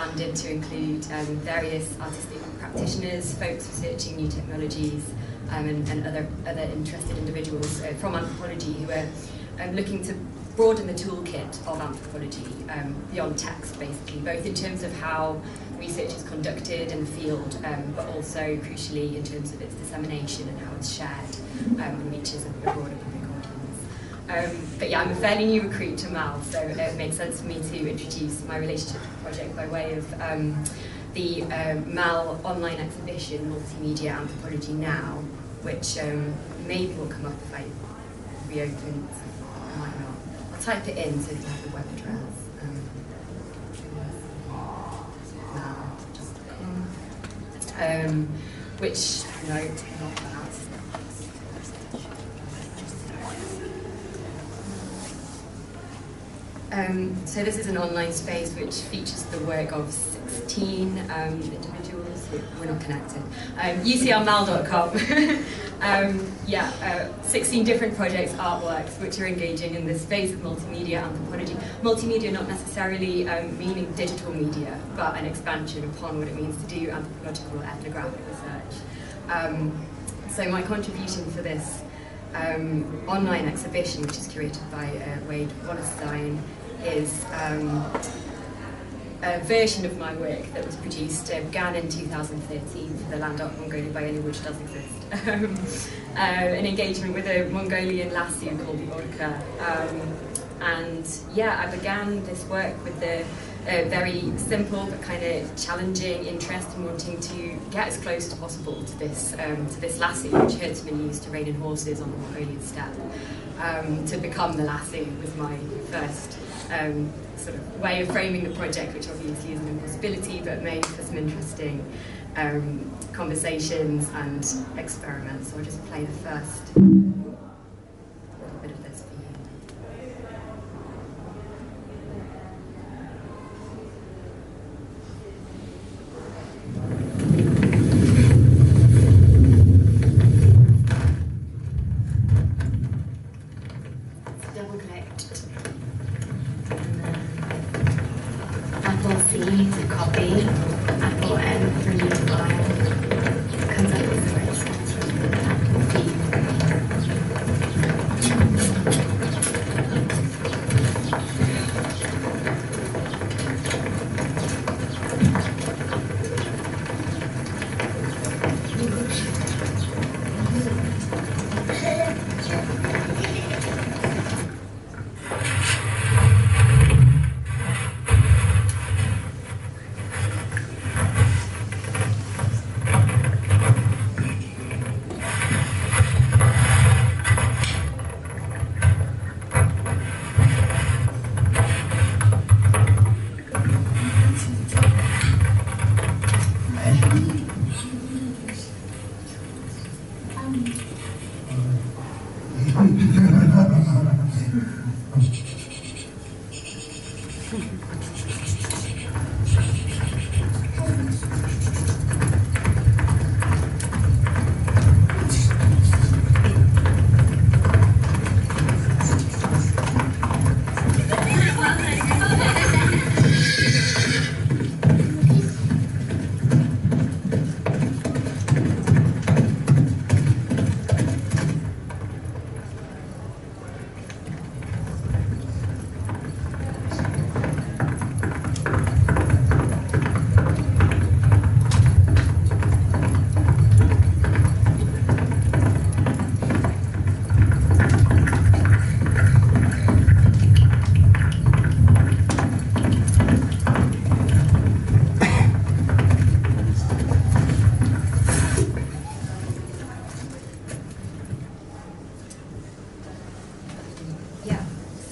expanded to include various artistic practitioners, folks researching new technologies, and other interested individuals from anthropology who are looking to broaden the toolkit of anthropology beyond text, basically, both in terms of how research is conducted in the field, but also, crucially, in terms of its dissemination and how it's shared and reaches a broader public audience. But yeah, I'm a fairly new recruit to MAO, so it makes sense for me to introduce my relationship to the project by way of the MAO online exhibition, Multimedia Anthropology Now, which maybe will come up if I reopen it. I might not. I'll type it in so that you have the web address. Which, no, not that. So this is an online space which features the work of 16 individuals. We're not connected. UCRmal.com. 16 different projects, artworks, which are engaging in this space of multimedia anthropology. Multimedia not necessarily meaning digital media, but an expansion upon what it means to do anthropological ethnographic research. So my contribution for this online exhibition, which is curated by Wade Wallerstein, is a version of my work that was produced, began in 2013 for the Land of Mongolia Biennial, which does exist. An engagement with a Mongolian lassie called Orca. And yeah, I began this work with the very simple but kind of challenging interest in wanting to get as close as possible to this lassie, which herdsmen used to rein in horses on the Mongolian steppe. To become the lassie was my first sort of way of framing the project, which obviously is an impossibility, but made for some interesting conversations and experiments. So I'll just play the first little bit of this for you. Apple C to copy, Apple N for utilize, comes up with the response from Apple D.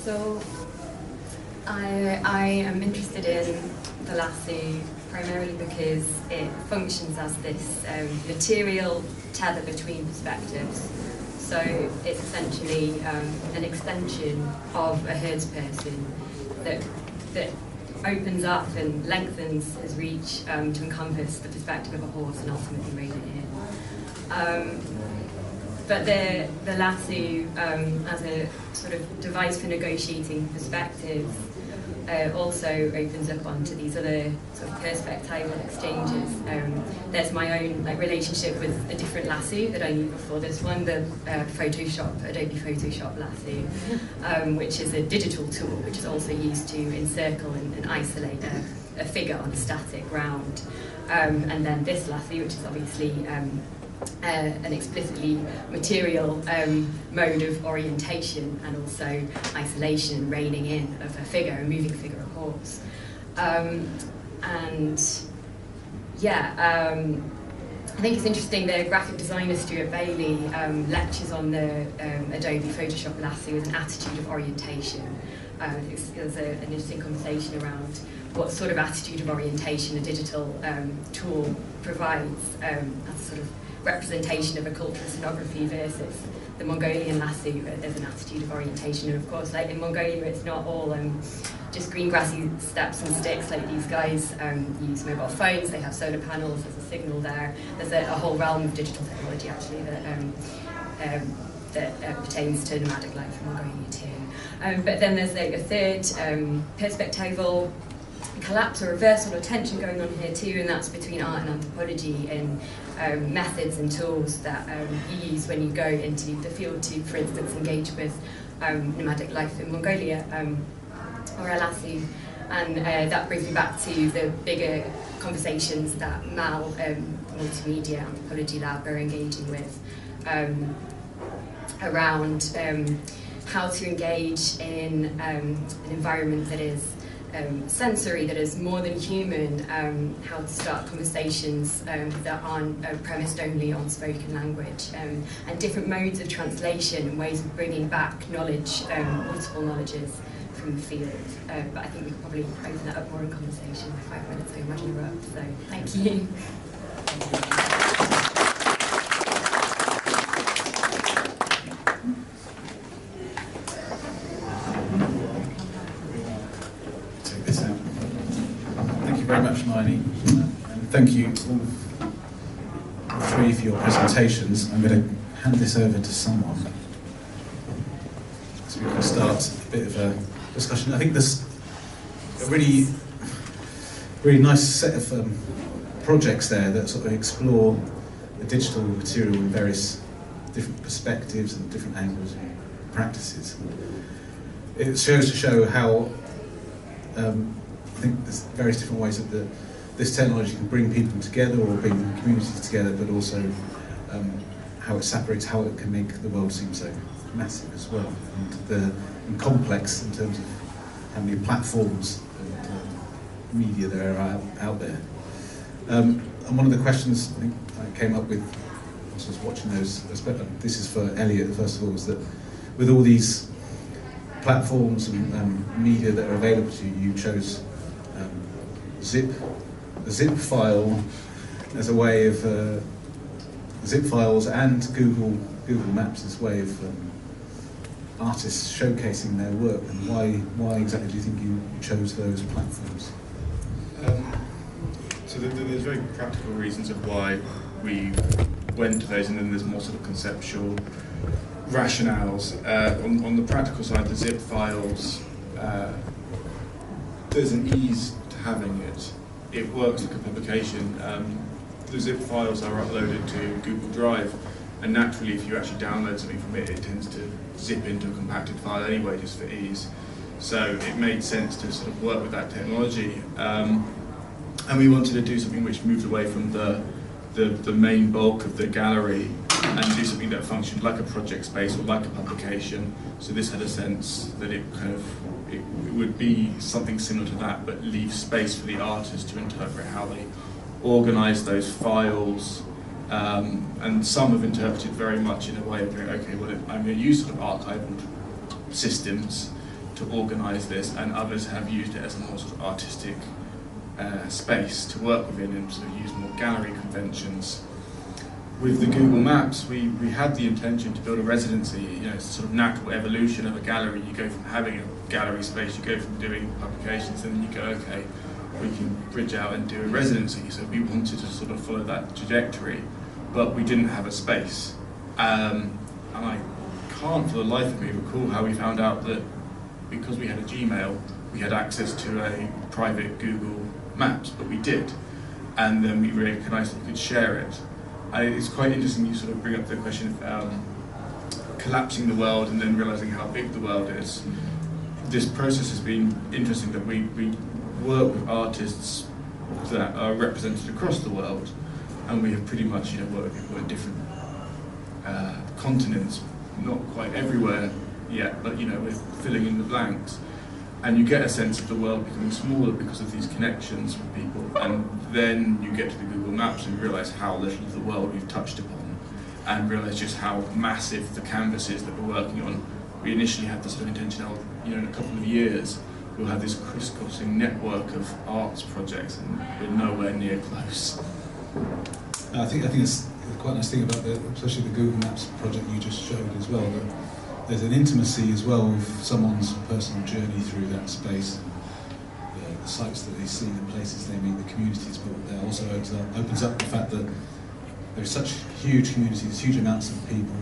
So I am interested in the lasso primarily because it functions as this material tether between perspectives. So it's essentially an extension of a herdsperson that opens up and lengthens his reach to encompass the perspective of a horse and ultimately rein it in. But the lasso, as a sort of device for negotiating perspective, also opens up onto these other sort of perspectival exchanges. There's my own relationship with a different lasso that I knew before this one, the Adobe Photoshop lasso, which is a digital tool which is also used to encircle and isolate a figure on a static ground. And then this lasso, which is obviously an explicitly material mode of orientation and also isolation, reining in of a figure, a moving figure, a horse. I think it's interesting, the graphic designer Stuart Bailey lectures on the Adobe Photoshop lasso as an attitude of orientation. There's an interesting conversation around what sort of attitude of orientation a digital tool provides as a sort of representation of a cultural scenography versus the Mongolian lasso as an attitude of orientation. And of course, in Mongolia, it's not all just green grassy steps and sticks. These guys use mobile phones, they have solar panels, there's a signal there. There's a whole realm of digital technology actually that pertains to nomadic life in Mongolia too. But then there's a third perspectival collapse or reversal or tension going on here too, and that's between art and anthropology and methods and tools that you use when you go into the field to, for instance, engage with nomadic life in Mongolia or a lasso. And that brings me back to the bigger conversations that MAO, Multimedia Anthropology Lab, are engaging with around how to engage in an environment that is sensory, that is more than human, how to start conversations that aren't premised only on spoken language, and different modes of translation and ways of bringing back knowledge, multiple knowledges from the field. But I think we could probably open that up more in conversation. 5 minutes, I imagine we're up, so thank you. Very much, Marnie, and thank you all three for your presentations. I'm going to hand this over to someone so we can start a bit of a discussion. I think there's a really nice set of projects there that sort of explore the digital material in various different perspectives and different angles and practices. It shows to show how I think there's various different ways that this technology can bring people together or bring communities together, but also how it separates, how it can make the world seem so massive as well, and complex in terms of how many platforms and media there are out there. And one of the questions I think I came up with as I was watching those, this is for Elliot first of all, is that with all these platforms and media that are available to you, you chose the zip file as a way of zip files and Google Maps as a way of artists showcasing their work. And why exactly do you think you chose those platforms? So there's very practical reasons of why we went to those, and then there's more sort of conceptual rationales. On the practical side, the zip files, there's an ease to having it. It works like a publication. The zip files are uploaded to Google Drive, and naturally if you actually download something from it, it tends to zip into a compacted file anyway, just for ease. So it made sense to sort of work with that technology. And we wanted to do something which moved away from the main bulk of the gallery and do something that functioned like a project space or like a publication. So this had a sense that it would be something similar to that, but leave space for the artist to interpret how they organise those files. And some have interpreted very much in a way of going, okay, well, I'm going to use sort of archival systems to organise this, and others have used it as a more sort of artistic space to work within and sort of use more gallery conventions. With the Google Maps, we had the intention to build a residency. You know, it's a sort of natural evolution of a gallery. You go from having a gallery space, you go from doing publications, and then you go, okay, we can bridge out and do a residency. So we wanted to sort of follow that trajectory, but we didn't have a space. And I can't for the life of me recall how we found out that because we had a Gmail, we had access to a private Google Maps, but we did. And then we recognised that we could share it. And it's quite interesting you sort of bring up the question of collapsing the world and then realising how big the world is. This process has been interesting, that we work with artists that are represented across the world, and we have pretty much worked with people in different continents, not quite everywhere yet, but we're filling in the blanks. And you get a sense of the world becoming smaller because of these connections with people, and then you get to the Google Maps and realise how little of the world we've touched upon, and realise just how massive the canvas is that we're working on. We initially had this sort of intention of, in a couple of years, we'll have this crisscrossing network of arts projects, and we're nowhere near close. I think it's quite a nice thing about especially the Google Maps project you just showed as well, that there's an intimacy as well with someone's personal journey through that space, the sites that they see, the places they meet, the communities built there. Also opens up the fact that there's such huge communities, huge amounts of people,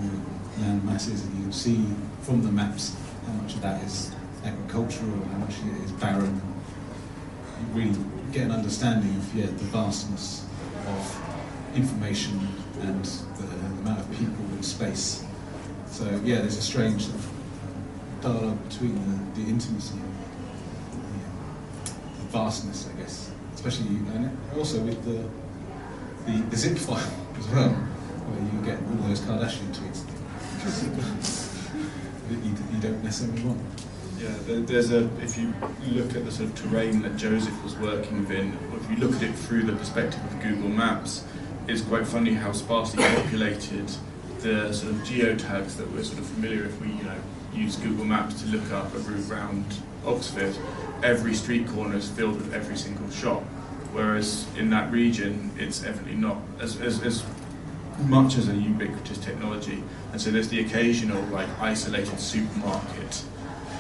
land masses, and you can see from the maps how much of that is agricultural, how much of it is barren. You really get an understanding of the vastness of information and the amount of people and space. So there's a strange sort of dialogue between the intimacy and the vastness, I guess, especially and also with the zip file as well, where you get all those Kardashian tweets that you don't necessarily want. Yeah, if you look at the sort of terrain that Joseph was working within, or if you look at it through the perspective of Google Maps, it's quite funny how sparsely populated the sort of geotags that we're sort of familiar with. We use Google Maps to look up a route around Oxford. Every street corner is filled with every single shop, whereas in that region it's evidently not as much as a ubiquitous technology. And so there's the occasional isolated supermarket,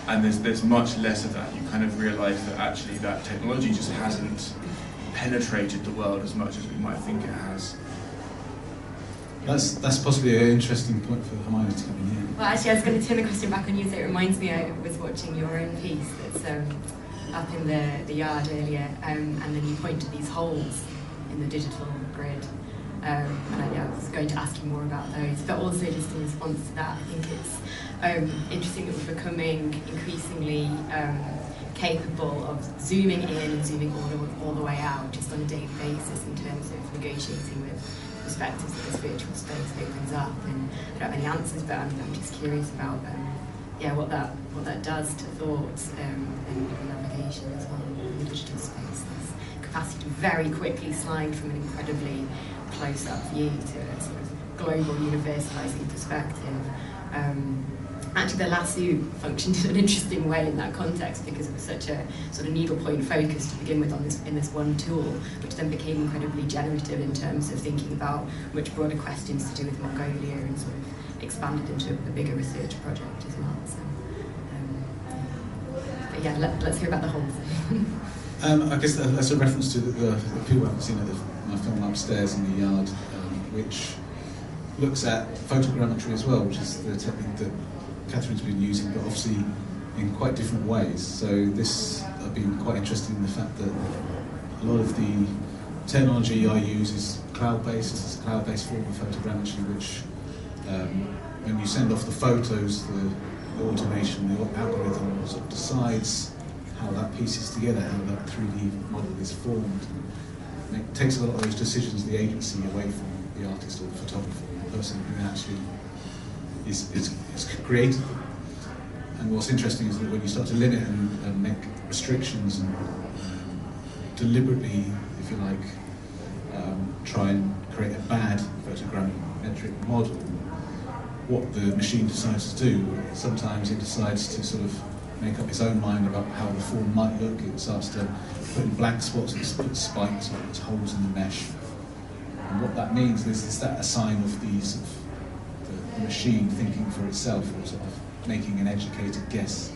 and there's much less of that. You kind of realise that actually that technology just hasn't penetrated the world as much as we might think it has. That's possibly an interesting point for Hermione to come in here. Well, actually, I was going to turn the question back on you. So it reminds me, I was watching your own piece that's up in the yard earlier, and then you point to these holes in the digital grid. And I was going to ask you more about those, but also just in response to that, I think it's interesting that we're becoming increasingly capable of zooming in and zooming all the way out, just on a daily basis in terms of negotiating with perspectives that this virtual space opens up. And I don't have any answers, but I'm just curious about what that does to thought and navigation as well in the digital space. This capacity to very quickly slide from an incredibly close-up view to a sort of global universalizing perspective. Actually, the lasso functioned in an interesting way in that context because it was such a sort of needlepoint focus to begin with in this one tool, which then became incredibly generative in terms of thinking about much broader questions to do with Mongolia and sort of expanded into a bigger research project as well. So, but yeah, let's hear about the whole thing. I guess that's a reference to the people haven't seen it, my film Upstairs in the Yard, which looks at photogrammetry as well, which is the technique that Catherine's been using, but obviously in quite different ways. So I've been quite interested in the fact that a lot of the technology I use is cloud-based. It's a cloud-based form of photogrammetry, which when you send off the photos, the automation, the algorithm sort of decides how that pieces together, how that 3D model is formed. And it takes a lot of those decisions, the agency, away from the artist or the photographer, the person who actually is creative. And what's interesting is that when you start to limit and make restrictions and deliberately, if you like, try and create a bad photogrammetric model, what the machine decides to do, sometimes it decides to sort of make up its own mind about how the form might look. It starts to put in black spots, it puts spikes, or it puts holes in the mesh. And what that means is that a sign of the machine thinking for itself, or sort of making an educated guess.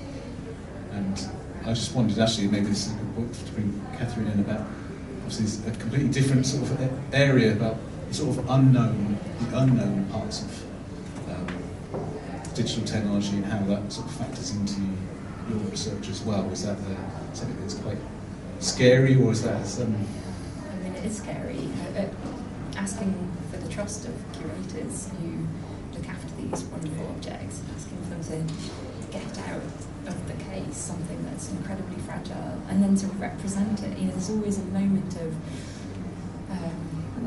And I just wondered, actually, maybe this is a good point to bring Catherine in about, obviously, a completely different sort of area about the sort of the unknown parts of digital technology and how that sort of factors into your research as well? Is that something that's quite scary, or is that some? I mean, it is scary. Asking for the trust of curators who look after these wonderful objects, asking for them to get out of the case something that's incredibly fragile, and then to represent it. You know, there's always a moment of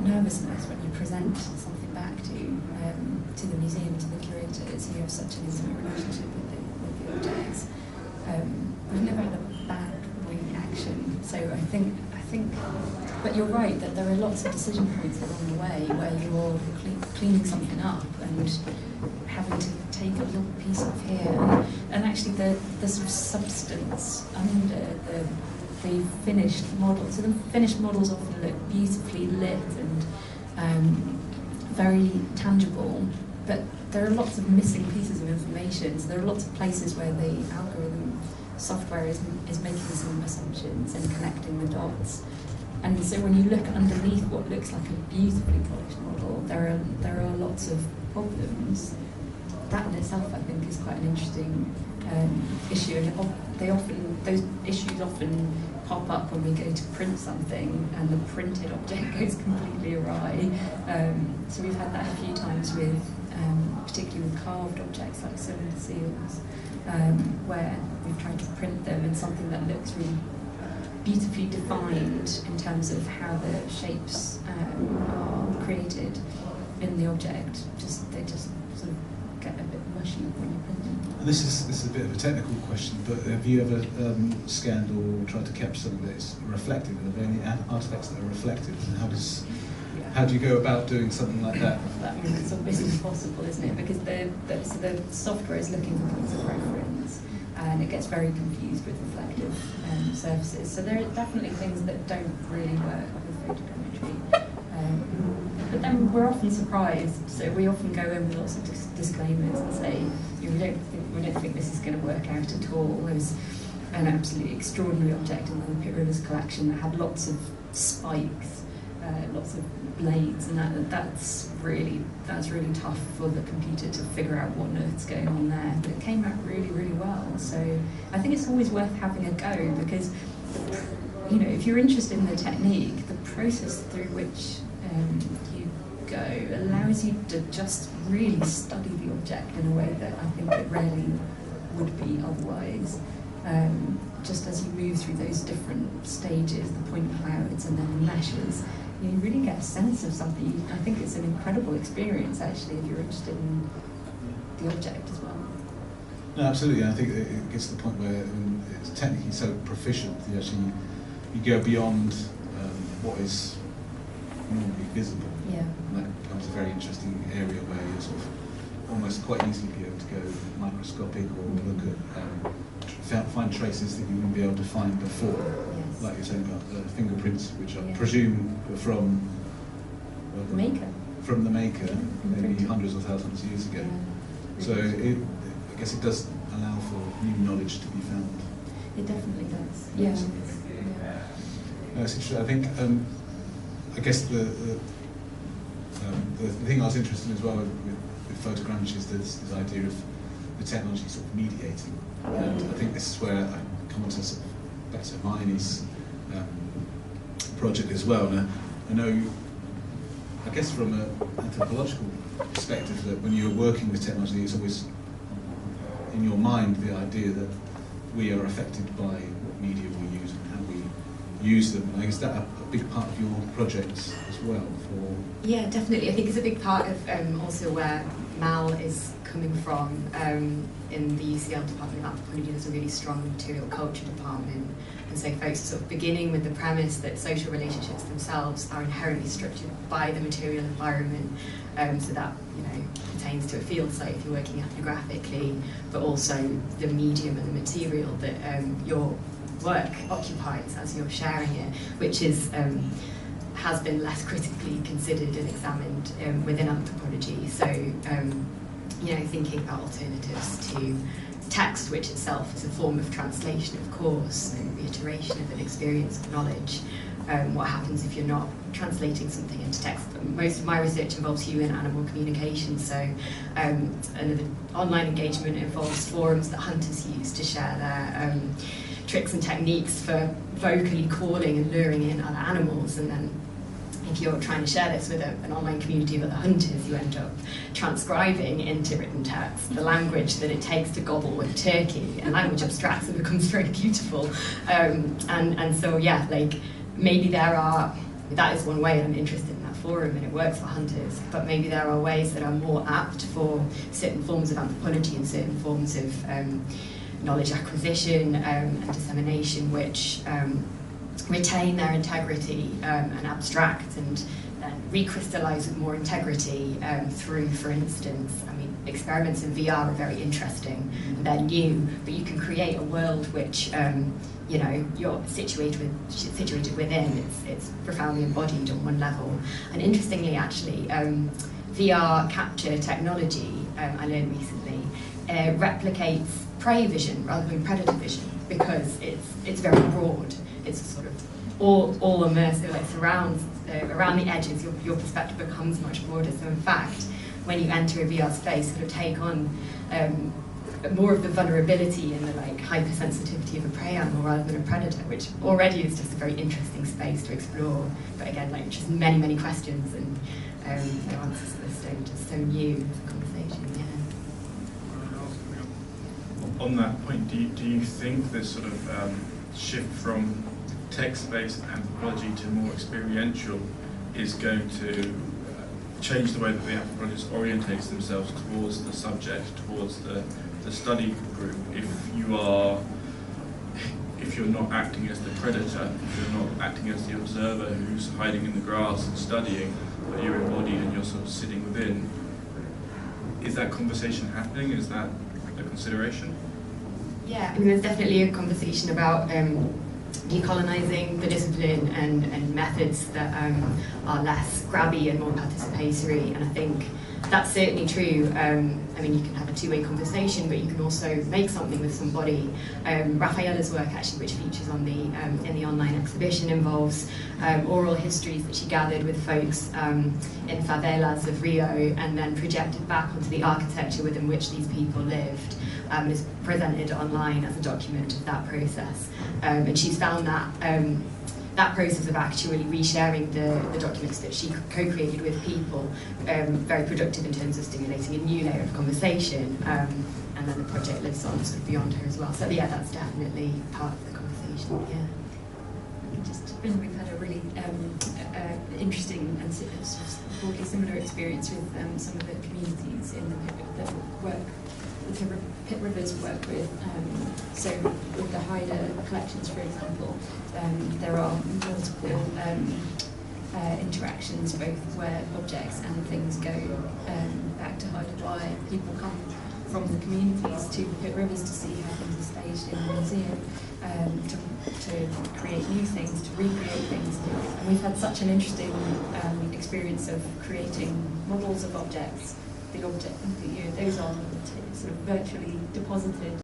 nervousness when you present something back to the museum, to the curators. You have such an intimate relationship with the objects. We've never had a bad reaction, so I think. But you're right that there are lots of decision points along the way where you're cleaning something up and having to take a little piece off here, and actually the sort of substance under the finished model. So the finished models often look beautifully lit and very tangible, but there are lots of missing pieces of information. So there are lots of places where the algorithm software is making some assumptions and connecting the dots. And so when you look underneath what looks like a beautifully polished model, there are lots of problems. That in itself, I think, is quite an interesting issue. And those issues often pop up when we go to print something and the printed object goes completely awry. So we've had that a few times with, particularly with carved objects like cylinder seals, where we've tried to print them in something that looks really beautifully defined in terms of how the shapes are created in the object. They just sort of get a bit mushy when you print them. And this is a bit of a technical question, but have you ever scanned or tried to capture something that is reflective? Are there any artifacts that are reflective? And how do you go about doing something like that? I mean, it's obviously impossible, isn't it? Because the software is looking for points of reference, and it gets very confused with reflective surfaces. So there are definitely things that don't really work with photogrammetry. But then we're often surprised. So we often go in with lots of disclaimers and say, we don't think this is going to work out at all. There was an absolutely extraordinary object in the Pitt Rivers collection that had lots of spikes, lots of blades, and that's really tough for the computer to figure out what on earth's going on there. But it came out really, really well. So I think it's always worth having a go, because if you're interested in the technique, the process through which you go allows you to just really study the object in a way that I think it rarely would be otherwise. Just as you move through those different stages, the point clouds and then the meshes, you really get a sense of something. I think it's an incredible experience, actually, if you're interested in the object as well. No, absolutely. I think it gets to the point where it's technically so proficient that you go beyond what is normally visible. Yeah. And that becomes a very interesting area where you're sort of almost quite easily be able to go microscopic or look at find traces that you wouldn't be able to find before. Yes. Like you're saying about the fingerprints, which I presume were from the maker. From the maker, maybe hundreds or thousands of years ago. Yeah. So I guess it does allow for new knowledge to be found. It definitely does. Yeah. No, it's interesting. I think, I guess the thing I was interested in as well with photogrammetry is this idea of the technology sort of mediating. And I think this is where I come on to sort of back to Hermione's project as well. And I know, I guess from an anthropological perspective, that when you're working with technology, it's always in your mind the idea that we are affected by what media we use and how we use them. And I guess that a big part of your projects as well. Yeah, definitely. I think it's a big part of also where MAO is coming from. In the UCL Department of Anthropology, there's a really strong material culture department, and so folks are sort of beginning with the premise that social relationships themselves are inherently structured by the material environment. So that pertains to a field site if you're working ethnographically, but also the medium and the material that your work occupies as you're sharing it, which is has been less critically considered and examined within anthropology. So, thinking about alternatives to text, which itself is a form of translation, of course, and reiteration of an experience of knowledge. what happens if you're not translating something into text. Most of my research involves human-animal communication, so another online engagement involves forums that hunters use to share their tricks and techniques for vocally calling and luring in other animals, and then if you're trying to share this with an online community of other hunters, you end up transcribing into written text the language that it takes to gobble a turkey, and language abstracts and becomes very beautiful. And so, yeah, like, maybe that is one way. I'm interested in that forum and it works for hunters, but maybe there are ways that are more apt for certain forms of anthropology and certain forms of knowledge acquisition and dissemination, which retain their integrity and abstract and recrystallize with more integrity through, for instance, I mean, experiments in VR are very interesting. They're new, but you can create a world which you know, you're situated within. It's profoundly embodied on one level. And interestingly, actually, VR capture technology, I learned recently, replicates prey vision rather than predator vision, because it's very broad. It's sort of all immersive, like surrounds around the edges. Your perspective becomes much broader. So in fact, when you enter a VR space, sort of take on more of the vulnerability and the like hypersensitivity of a prey animal rather than a predator, which already is just a very interesting space to explore. But again, like, just many questions and no answers at this stage. Just so new to the conversation. Yeah. On that point, do you think this sort of shift from text-based anthropology to more experiential is going to change the way that the anthropologist orientates themselves towards the subject, towards the study group? If you're not acting as the predator, if you're not acting as the observer who's hiding in the grass and studying, but you're embodied and you're sort of sitting within, is that conversation happening? Is that a consideration? Yeah, I mean, there's definitely a conversation about decolonising the discipline and methods that are less grabby and more participatory, and I think that's certainly true. I mean, you can have a two-way conversation, but you can also make something with somebody. Rafaela's work, actually, which features on the in the online exhibition, involves oral histories that she gathered with folks in favelas of Rio, and then projected back onto the architecture within which these people lived. And is presented online as a document of that process. And she's found that that process of actually resharing the documents that she co-created with people very productive in terms of stimulating a new layer of conversation. And then the project lives on sort of beyond her as well. So yeah, that's definitely part of the conversation. Yeah. We've had a really interesting and sort of broadly similar experience with some of the communities in the Pit Rivers work with. So with the Hyder collections, for example, there are multiple interactions, both where objects and things go back to Hyder, why people come from the communities to Pit Rivers to see how things are staged in the museum, to create new things, to recreate things. And we've had such an interesting experience of creating models of objects. The object, those are sort of virtually deposited